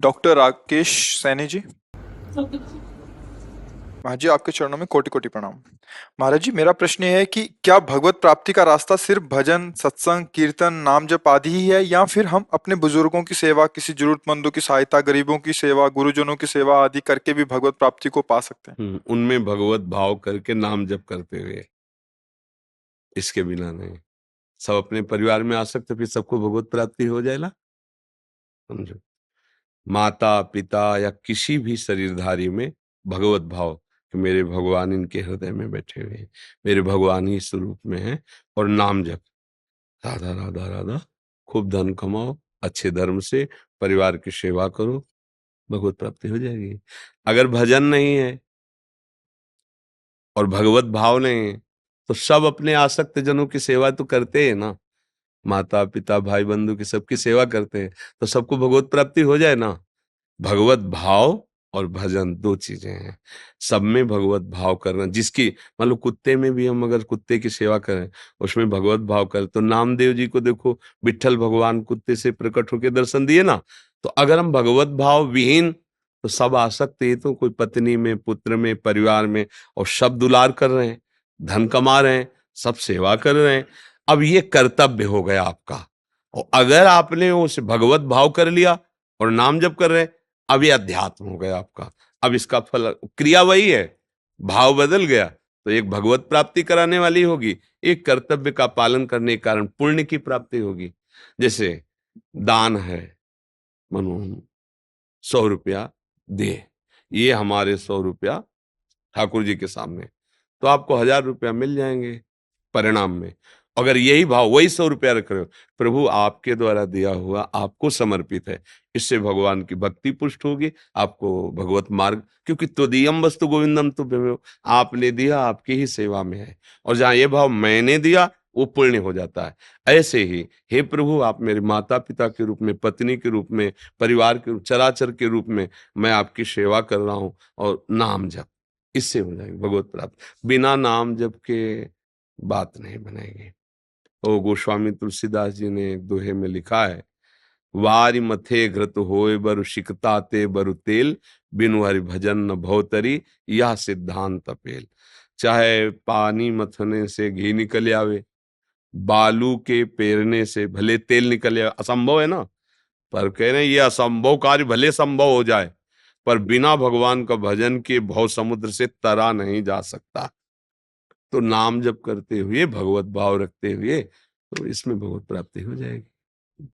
Doctor Rakesh Saini ji. महाराज जी, आपके चरणों में कोटि कोटि प्रणाम। महाराज जी, मेरा प्रश्न ये है कि क्या भगवत प्राप्ति का रास्ता सिर्फ भजन, सत्संग, कीर्तन, नाम जप आदि ही है, या फिर हम अपने बुजुर्गों की सेवा, किसी जरूरतमंदों की सहायता, गरीबों की सेवा, गुरुजनों की सेवा आदि करके भी भगवत प्राप्ति को पा सकते हैं? उनमें भगवत भाव करके नाम जप करते हुए, इसके बिना नहीं। सब अपने परिवार में आ सकते, फिर सबको भगवत प्राप्ति हो जाएगा। समझो, माता पिता या किसी भी शरीरधारी में भगवत भाव कि मेरे भगवान इनके हृदय में बैठे हुए हैं, मेरे भगवान ही स्वरूप में हैं, और नाम जप, राधा राधा राधा, खूब धन कमाओ, अच्छे धर्म से परिवार की सेवा करो, भगवत प्राप्ति हो जाएगी। अगर भजन नहीं है और भगवत भाव नहीं है, तो सब अपने आसक्त जनों की सेवा तो करते हैं ना, माता पिता भाई बंधु की सबकी सेवा करते हैं, तो सबको भगवत प्राप्ति हो जाए ना। भगवत भाव और भजन दो चीजें हैं। सब में भगवत भाव करना, जिसकी मान लो कुत्ते में भी हम अगर कुत्ते की सेवा करें, उसमें भगवत भाव करें, तो नामदेव जी को देखो, विट्ठल भगवान कुत्ते से प्रकट होकर दर्शन दिए ना। तो अगर हम भगवत भाव विहीन, तो सब आसक्त, ये तो कोई पत्नी में, पुत्र में, परिवार में, और सब दुलार कर रहे हैं, धन कमा रहे हैं, सब सेवा कर रहे हैं। अब ये कर्तव्य हो गया आपका, और अगर आपने उस भगवत भाव कर लिया और नाम जप कर रहे हैं, अब ये अध्यात्म हो गया आपका। अब इसका फल, क्रिया वही है, भाव बदल गया, तो एक भगवत प्राप्ति कराने वाली होगी, एक कर्तव्य का पालन करने के कारण पुण्य की प्राप्ति होगी। जैसे दान है, मनो 100 रुपया दे, ये हमारे 100 रुपया ठाकुर जी के सामने, तो आपको 1000 रुपया मिल जाएंगे परिणाम में। अगर यही भाव, वही 100 रुपया रख रहे हो, प्रभु आपके द्वारा दिया हुआ आपको समर्पित है, इससे भगवान की भक्ति पुष्ट होगी, आपको भगवत मार्ग, क्योंकि त्वदीयम वस्तु गोविंदम तुभ्यमेव, आपने दिया, आपकी ही सेवा में है, और जहां ये भाव मैंने दिया, वो पुण्य हो जाता है। ऐसे ही हे प्रभु, आप मेरे माता पिता के रूप में, पत्नी के रूप में, परिवार के रूप, चराचर के रूप में मैं आपकी सेवा कर रहा हूं, और नाम जप, इससे हो जाएगी भगवत प्राप्त। बिना नाम जप के बात नहीं बनेगी। ओ गोस्वामी तुलसीदास जी ने एक दोहे में लिखा है, वारि मथे घृत होए बरु सिकता ते बरु तेल, बिनु हरि भजन न भवतरी, यह सिद्धांत पेल। चाहे पानी मथने से घी निकल आवे, बालू के पेरने से भले तेल निकल आवे, असंभव है ना, पर कह रहे हैं ये असंभव कार्य भले संभव हो जाए, पर बिना भगवान का भजन के भव समुद्र से तरा नहीं जा सकता। तो नाम जप करते हुए, भगवत भाव रखते हुए, तो इसमें भगवत प्राप्ति हो जाएगी।